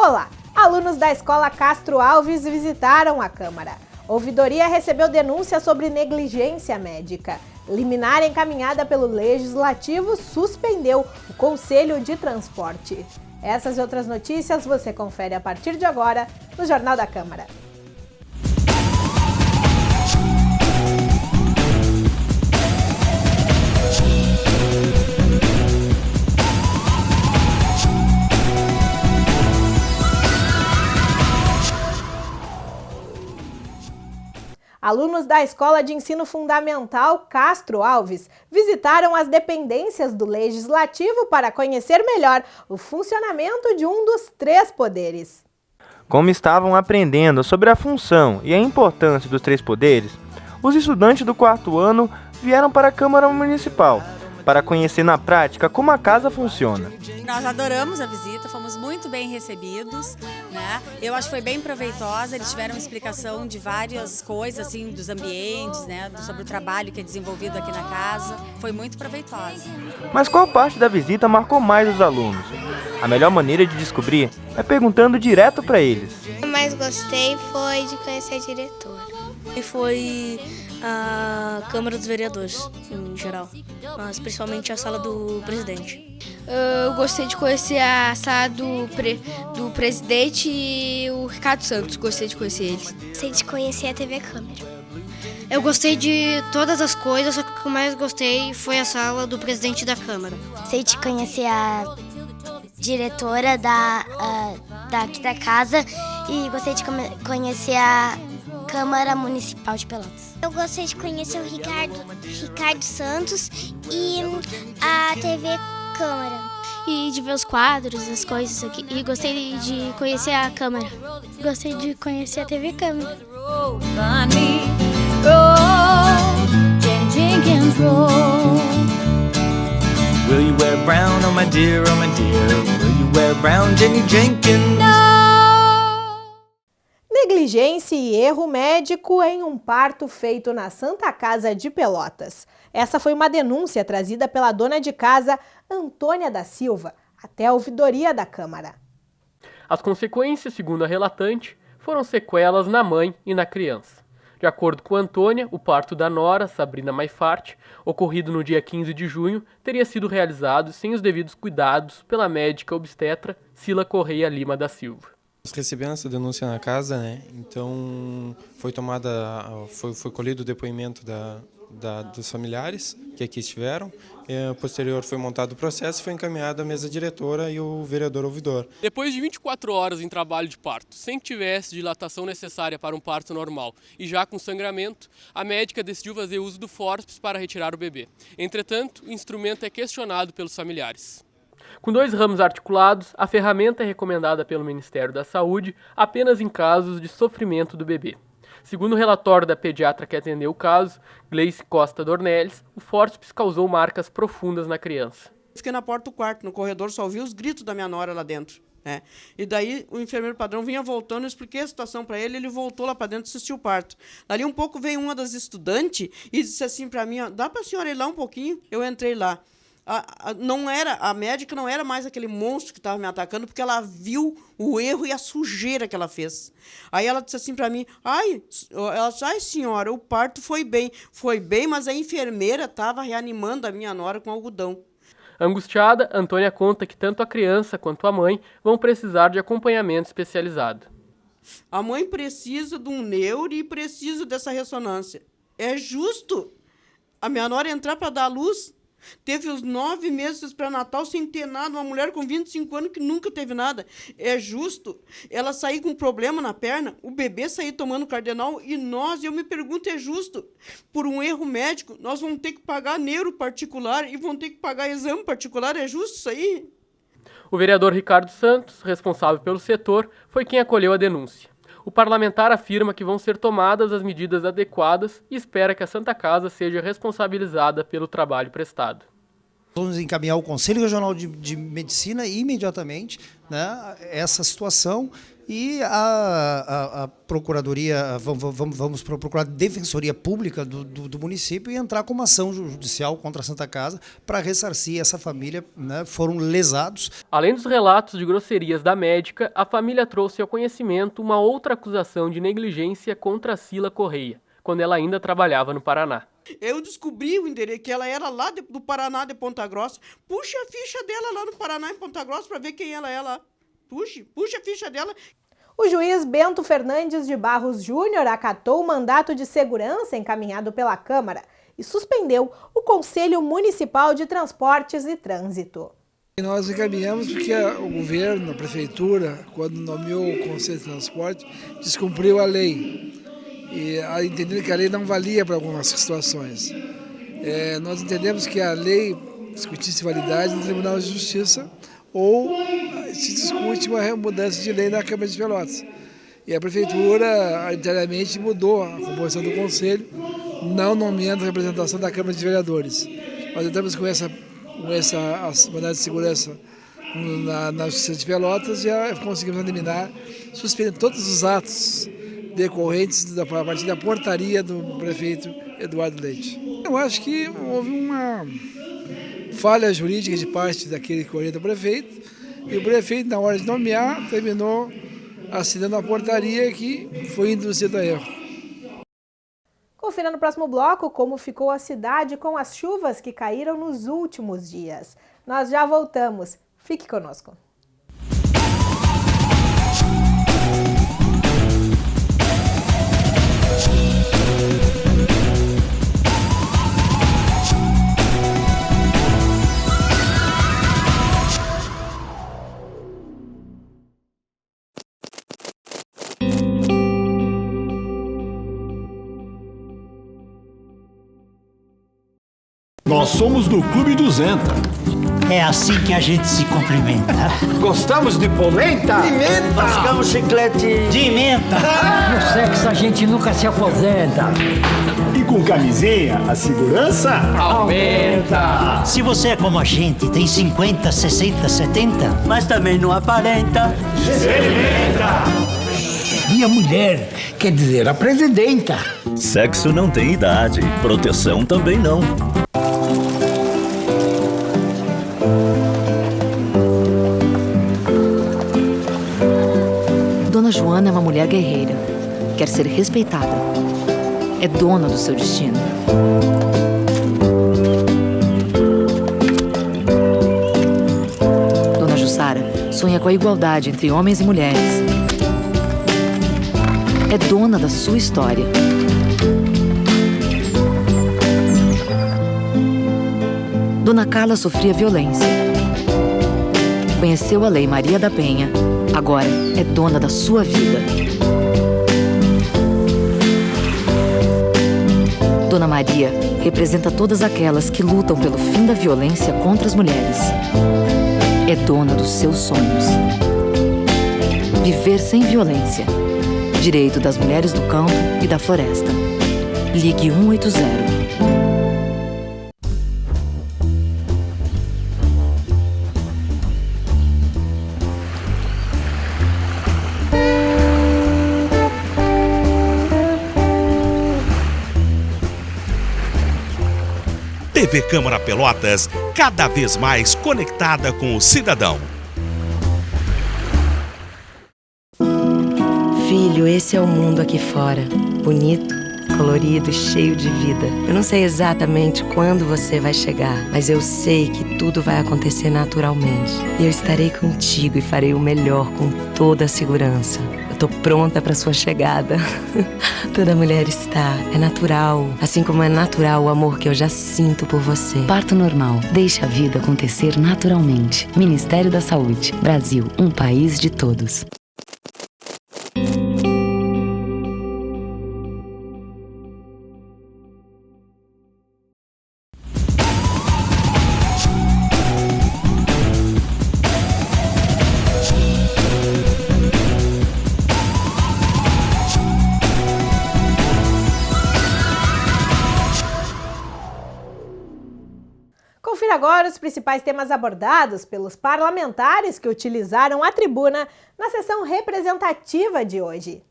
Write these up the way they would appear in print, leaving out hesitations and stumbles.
Olá! Alunos da Escola Castro Alves visitaram a Câmara. A ouvidoria recebeu denúncia sobre negligência médica. Liminar encaminhada pelo Legislativo suspendeu o Conselho de Transporte. Essas e outras notícias você confere a partir de agora no Jornal da Câmara. Alunos da Escola de Ensino Fundamental Castro Alves visitaram as dependências do Legislativo para conhecer melhor o funcionamento de um dos três poderes. Como estavam aprendendo sobre a função e a importância dos três poderes, os estudantes do quarto ano vieram para a Câmara Municipal para conhecer na prática como a casa funciona. Nós adoramos a visita, fomos muito bem recebidos, né? Eu acho que foi bem proveitosa, eles tiveram explicação de várias coisas, assim, dos ambientes, né? Sobre o trabalho que é desenvolvido aqui na casa, foi muito proveitosa. Mas qual parte da visita marcou mais os alunos? A melhor maneira de descobrir é perguntando direto para eles. O que eu mais gostei foi de conhecer a diretora. E foi a Câmara dos Vereadores, em geral, mas principalmente a sala do presidente. Eu gostei de conhecer a sala do presidente e o Ricardo Santos, gostei de conhecer eles. Gostei de conhecer a TV Câmara. Eu gostei de todas as coisas, só que o que eu mais gostei foi a sala do presidente da Câmara. Gostei de conhecer a diretora daqui da casa e gostei de conhecer a Câmara Municipal de Pelotas. Eu gostei de conhecer o Ricardo Santos e a TV Câmara. E de ver os quadros, as coisas aqui. E gostei de conhecer a Câmara. Gostei de conhecer a TV Câmara. Will you wear brown, oh my dear, oh my dear? Will you wear brown, Jenny Jenkins? Negligência e erro médico em um parto feito na Santa Casa de Pelotas. Essa foi uma denúncia trazida pela dona de casa, Antônia da Silva, até a ouvidoria da Câmara. As consequências, segundo a relatante, foram sequelas na mãe e na criança. De acordo com Antônia, o parto da nora, Sabrina Maifarte, ocorrido no dia 15 de junho, teria sido realizado sem os devidos cuidados pela médica obstetra Cila Correia Lima da Silva. Nós recebemos essa denúncia na casa, né? Então foi colhido o depoimento dos familiares que aqui estiveram. Posterior foi montado o processo e foi encaminhado à mesa diretora e o vereador ouvidor. Depois de 24 horas em trabalho de parto, sem que tivesse dilatação necessária para um parto normal e já com sangramento, a médica decidiu fazer uso do fórceps para retirar o bebê. Entretanto, o instrumento é questionado pelos familiares. Com 2 ramos articulados, a ferramenta é recomendada pelo Ministério da Saúde apenas em casos de sofrimento do bebê. Segundo o relatório da pediatra que atendeu o caso, Gleice Costa Dornelles, o fórceps causou marcas profundas na criança. Fiquei na porta do quarto, no corredor, só ouvi os gritos da minha nora lá dentro. Né? E daí o enfermeiro padrão vinha voltando, eu expliquei a situação para ele, ele voltou lá para dentro e assistiu o parto. Dali um pouco veio uma das estudantes e disse assim para mim, dá para a senhora ir lá um pouquinho? Eu entrei lá. A médica não era mais aquele monstro que estava me atacando, porque ela viu o erro e a sujeira que ela fez. Aí ela disse assim para mim, ai senhora, o parto foi bem, mas a enfermeira estava reanimando a minha nora com algodão. Angustiada, Antônia conta que tanto a criança quanto a mãe vão precisar de acompanhamento especializado. A mãe precisa de um neuro e precisa dessa ressonância. É justo a minha nora entrar para dar à luz? Teve os 9 meses para Natal sem ter nada, uma mulher com 25 anos que nunca teve nada. É justo ela sair com problema na perna, o bebê sair tomando Cardenal e eu me pergunto, é justo? Por um erro médico, nós vamos ter que pagar neuro particular e vamos ter que pagar exame particular, é justo isso aí? O vereador Ricardo Santos, responsável pelo setor, foi quem acolheu a denúncia. O parlamentar afirma que vão ser tomadas as medidas adequadas e espera que a Santa Casa seja responsabilizada pelo trabalho prestado. Vamos encaminhar o Conselho Regional de Medicina imediatamente, né, essa situação, e a Procuradoria, vamos procurar a Defensoria Pública do município e entrar com uma ação judicial contra a Santa Casa para ressarcir essa família, né, foram lesados. Além dos relatos de grosserias da médica, a família trouxe ao conhecimento uma outra acusação de negligência contra a Cila Correia, quando ela ainda trabalhava no Paraná. Eu descobri o endereço, que ela era lá do Paraná, de Ponta Grossa. Puxa a ficha dela lá no Paraná, em Ponta Grossa, para ver quem ela é lá. Puxa a ficha dela. O juiz Bento Fernandes de Barros Júnior acatou o mandato de segurança encaminhado pela Câmara e suspendeu o Conselho Municipal de Transportes e Trânsito. Nós encaminhamos porque o governo, a prefeitura, quando nomeou o Conselho de Transporte, descumpriu a lei. E entendendo que a lei não valia para algumas situações. Nós entendemos que a lei discutisse validade no Tribunal de Justiça ou se discute uma mudança de lei na Câmara de Pelotas. E a Prefeitura, inteiramente, mudou a composição do Conselho, não nomeando a representação da Câmara de Vereadores. Nós entramos com essa mandado de segurança na Justiça de Pelotas e conseguimos eliminar, suspender todos os atos decorrentes a partir da portaria do prefeito Eduardo Leite. Eu acho que houve uma falha jurídica de parte daquele que orienta o prefeito, e o prefeito, na hora de nomear, terminou assinando a portaria que foi induzido a erro. Confira no próximo bloco como ficou a cidade com as chuvas que caíram nos últimos dias. Nós já voltamos. Fique conosco. Nós somos do Clube 200. É assim que a gente se cumprimenta. Gostamos de polenta? Pimenta! Mascamos chiclete de menta. No sexo a gente nunca se aposenta. E com camisinha, a segurança aumenta. Se você é como a gente, tem 50, 60, 70, mas também não aparenta. Experimenta! Minha mulher, quer dizer, a presidenta. Sexo não tem idade, proteção também não. Dona Joana é uma mulher guerreira. Quer ser respeitada. É dona do seu destino. Dona Jussara sonha com a igualdade entre homens e mulheres. É dona da sua história. Dona Carla sofria violência. Conheceu a Lei Maria da Penha. Agora é dona da sua vida. Dona Maria representa todas aquelas que lutam pelo fim da violência contra as mulheres. É dona dos seus sonhos. Viver sem violência. Direito das mulheres do campo e da floresta. Ligue 180. TV Câmara Pelotas, cada vez mais conectada com o cidadão. Filho, esse é o mundo aqui fora. Bonito, colorido, cheio de vida. Eu não sei exatamente quando você vai chegar, mas eu sei que tudo vai acontecer naturalmente. E eu estarei contigo e farei o melhor com toda a segurança. Eu tô pronta para sua chegada. Toda mulher está. É natural. Assim como é natural o amor que eu já sinto por você. Parto normal. Deixe a vida acontecer naturalmente. Ministério da Saúde. Brasil, um país de todos. Confira confira agora os principais temas abordados pelos parlamentares que utilizaram a tribuna na sessão representativa de hoje.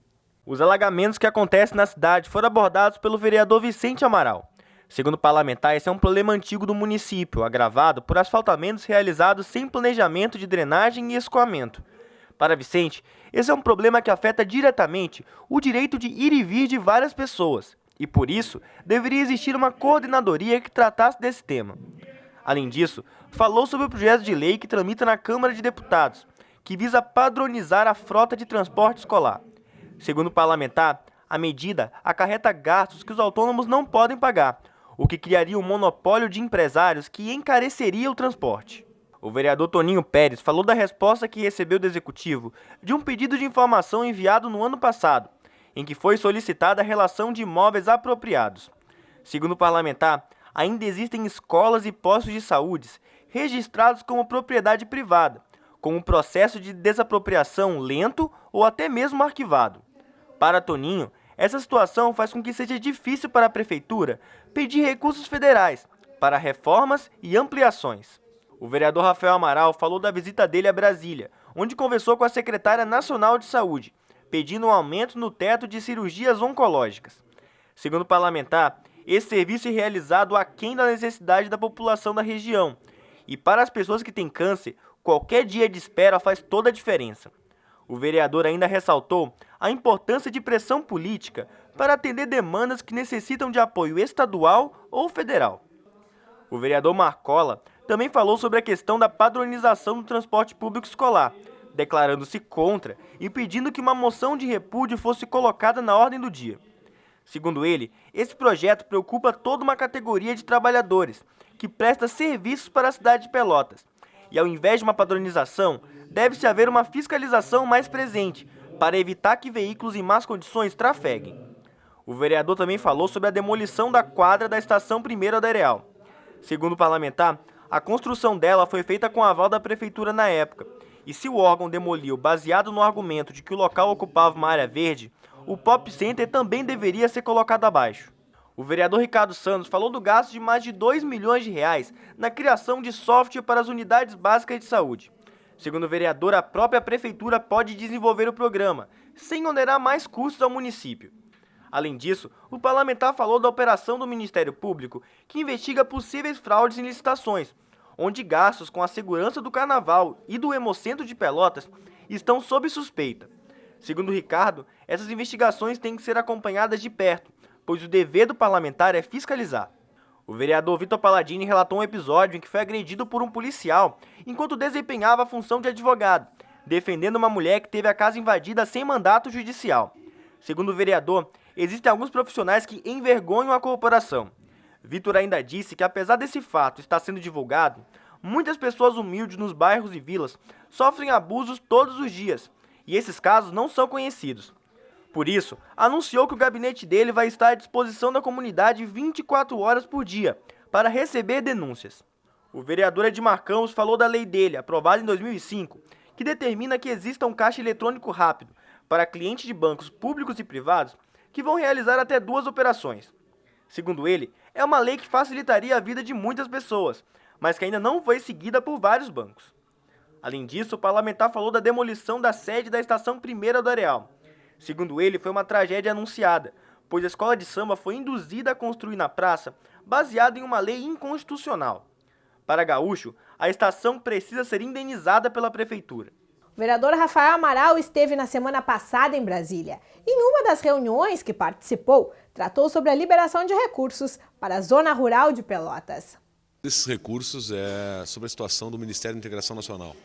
Os alagamentos que acontecem na cidade foram abordados pelo vereador Vicente Amaral. Segundo o parlamentar, esse é um problema antigo do município, agravado por asfaltamentos realizados sem planejamento de drenagem e escoamento. Para Vicente, esse é um problema que afeta diretamente o direito de ir e vir de várias pessoas, e por isso deveria existir uma coordenadoria que tratasse desse tema. Além disso, falou sobre o projeto de lei que tramita na Câmara de Deputados, que visa padronizar a frota de transporte escolar. Segundo o parlamentar, a medida acarreta gastos que os autônomos não podem pagar, o que criaria um monopólio de empresários que encareceria o transporte. O vereador Toninho Pérez falou da resposta que recebeu do Executivo de um pedido de informação enviado no ano passado, em que foi solicitada a relação de imóveis apropriados. Segundo o parlamentar, ainda existem escolas e postos de saúde registrados como propriedade privada, com um processo de desapropriação lento ou até mesmo arquivado. Para Toninho, essa situação faz com que seja difícil para a Prefeitura pedir recursos federais para reformas e ampliações. O vereador Rafael Amaral falou da visita dele a Brasília, onde conversou com a secretária nacional de saúde, pedindo um aumento no teto de cirurgias oncológicas. Segundo o parlamentar, esse serviço é realizado aquém da necessidade da população da região, e para as pessoas que têm câncer, qualquer dia de espera faz toda a diferença. O vereador ainda ressaltou a importância de pressão política para atender demandas que necessitam de apoio estadual ou federal. O vereador Marcola também falou sobre a questão da padronização do transporte público escolar, declarando-se contra e pedindo que uma moção de repúdio fosse colocada na ordem do dia. Segundo ele, esse projeto preocupa toda uma categoria de trabalhadores que presta serviços para a cidade de Pelotas, e ao invés de uma padronização, deve-se haver uma fiscalização mais presente para evitar que veículos em más condições trafeguem. O vereador também falou sobre a demolição da quadra da Estação 1ª da Areal. Segundo o parlamentar, a construção dela foi feita com aval da prefeitura na época, e se o órgão demoliu baseado no argumento de que o local ocupava uma área verde, o Pop Center também deveria ser colocado abaixo. O vereador Ricardo Santos falou do gasto de mais de R$2 milhões na criação de software para as unidades básicas de saúde. Segundo o vereador, a própria prefeitura pode desenvolver o programa, sem onerar mais custos ao município. Além disso, o parlamentar falou da operação do Ministério Público, que investiga possíveis fraudes em licitações, onde gastos com a segurança do Carnaval e do Hemocentro de Pelotas estão sob suspeita. Segundo Ricardo, essas investigações têm que ser acompanhadas de perto, pois o dever do parlamentar é fiscalizar. O vereador Vitor Palladini relatou um episódio em que foi agredido por um policial enquanto desempenhava a função de advogado, defendendo uma mulher que teve a casa invadida sem mandato judicial. Segundo o vereador, existem alguns profissionais que envergonham a corporação. Vitor ainda disse que, apesar desse fato estar sendo divulgado, muitas pessoas humildes nos bairros e vilas sofrem abusos todos os dias, e esses casos não são conhecidos. Por isso, anunciou que o gabinete dele vai estar à disposição da comunidade 24 horas por dia, para receber denúncias. O vereador Edmar Campos falou da lei dele, aprovada em 2005, que determina que exista um caixa eletrônico rápido para clientes de bancos públicos e privados que vão realizar até 2 operações. Segundo ele, é uma lei que facilitaria a vida de muitas pessoas, mas que ainda não foi seguida por vários bancos. Além disso, o parlamentar falou da demolição da sede da Estação 1ª do Areal. Segundo ele, foi uma tragédia anunciada, pois a escola de samba foi induzida a construir na praça baseada em uma lei inconstitucional. Para Gaúcho, a estação precisa ser indenizada pela prefeitura. O vereador Rafael Amaral esteve na semana passada em Brasília. Em uma das reuniões que participou, tratou sobre a liberação de recursos para a zona rural de Pelotas. Esses recursos é sobre a situação do Ministério da Integração Nacional.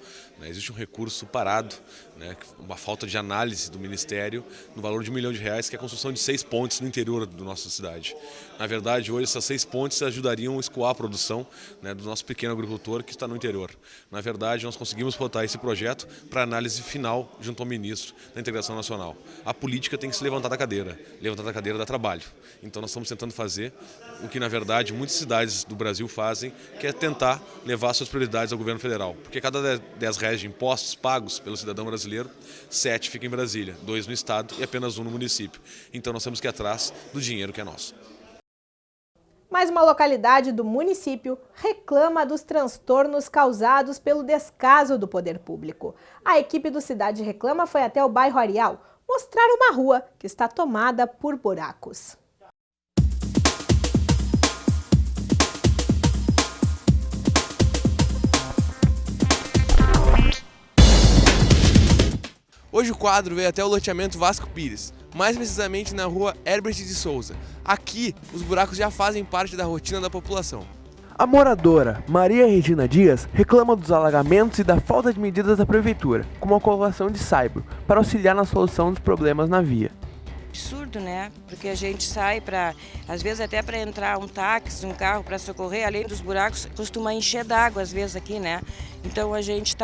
Existe um recurso parado, uma falta de análise do Ministério no valor de R$1 milhão, que é a construção de 6 pontes no interior da nossa cidade. Na verdade, hoje essas 6 pontes ajudariam a escoar a produção do nosso pequeno agricultor que está no interior. Na verdade, nós conseguimos botar esse projeto para análise final junto ao ministro da Integração Nacional. A política tem que se levantar da cadeira dá trabalho. Então nós estamos tentando fazer o que, na verdade, muitas cidades do Brasil fazem, que é tentar levar suas prioridades ao governo federal. Porque cada 10 reais de impostos pagos pelo cidadão brasileiro, 7 ficam em Brasília, 2 no estado e apenas 1 no município. Então nós temos que ir atrás do dinheiro que é nosso. Mais uma localidade do município reclama dos transtornos causados pelo descaso do poder público. A equipe do Cidade Reclama foi até o bairro Areal mostrar uma rua que está tomada por buracos. Hoje o quadro veio até o loteamento Vasco Pires, mais precisamente na rua Herbert de Souza. Aqui, os buracos já fazem parte da rotina da população. A moradora Maria Regina Dias reclama dos alagamentos e da falta de medidas da prefeitura, como a colocação de saibro, para auxiliar na solução dos problemas na via. Absurdo, né? Porque a gente sai para, às vezes até para entrar um táxi, um carro para socorrer, além dos buracos, costuma encher d'água às vezes aqui, né? Então a gente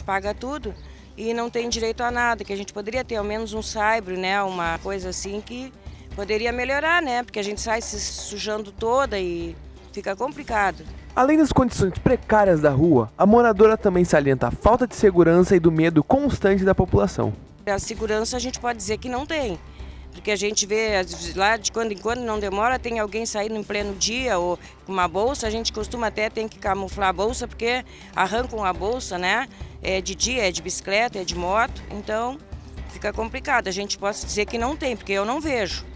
paga tudo e não tem direito a nada, que a gente poderia ter ao menos um saibro, né? Uma coisa assim que poderia melhorar, né? Porque a gente sai se sujando toda e fica complicado. Além das condições precárias da rua, a moradora também salienta a falta de segurança e do medo constante da população. A segurança a gente pode dizer que não tem, porque a gente vê lá de quando em quando, não demora, tem alguém saindo em pleno dia ou com uma bolsa, a gente costuma até ter que camuflar a bolsa porque arrancam a bolsa, né? É de dia, é de bicicleta, é de moto, então fica complicado. A gente pode dizer que não tem, porque eu não vejo.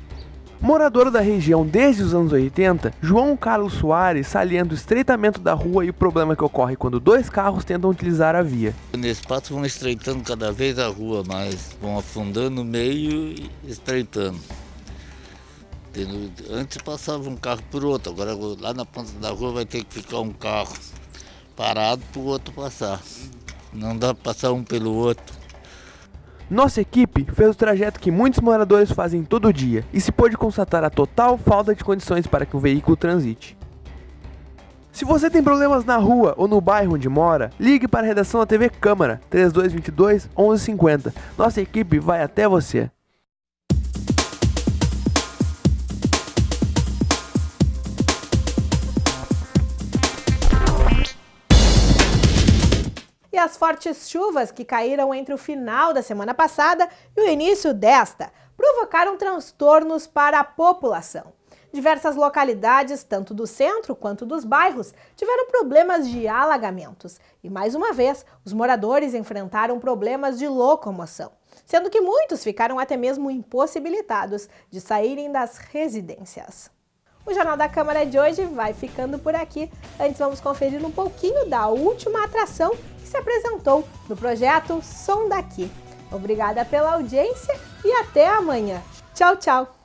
Morador da região desde os anos 80, João Carlos Soares salienta o estreitamento da rua e o problema que ocorre quando dois carros tentam utilizar a via. Nesse passo vão estreitando cada vez a rua mais, vão afundando o meio e estreitando. Antes passava um carro por outro, agora lá na ponta da rua vai ter que ficar um carro parado para o outro passar. Não dá para passar um pelo outro. Nossa equipe fez o trajeto que muitos moradores fazem todo dia e se pôde constatar a total falta de condições para que um veículo transite. Se você tem problemas na rua ou no bairro onde mora, ligue para a redação da TV Câmara 3222 1150. Nossa equipe vai até você. E as fortes chuvas que caíram entre o final da semana passada e o início desta provocaram transtornos para a população. Diversas localidades, tanto do centro quanto dos bairros, tiveram problemas de alagamentos. E mais uma vez, os moradores enfrentaram problemas de locomoção, sendo que muitos ficaram até mesmo impossibilitados de saírem das residências. O Jornal da Câmara de hoje vai ficando por aqui. Antes vamos conferir um pouquinho da última atração que se apresentou no projeto Som Daqui. Obrigada pela audiência e até amanhã. Tchau, tchau!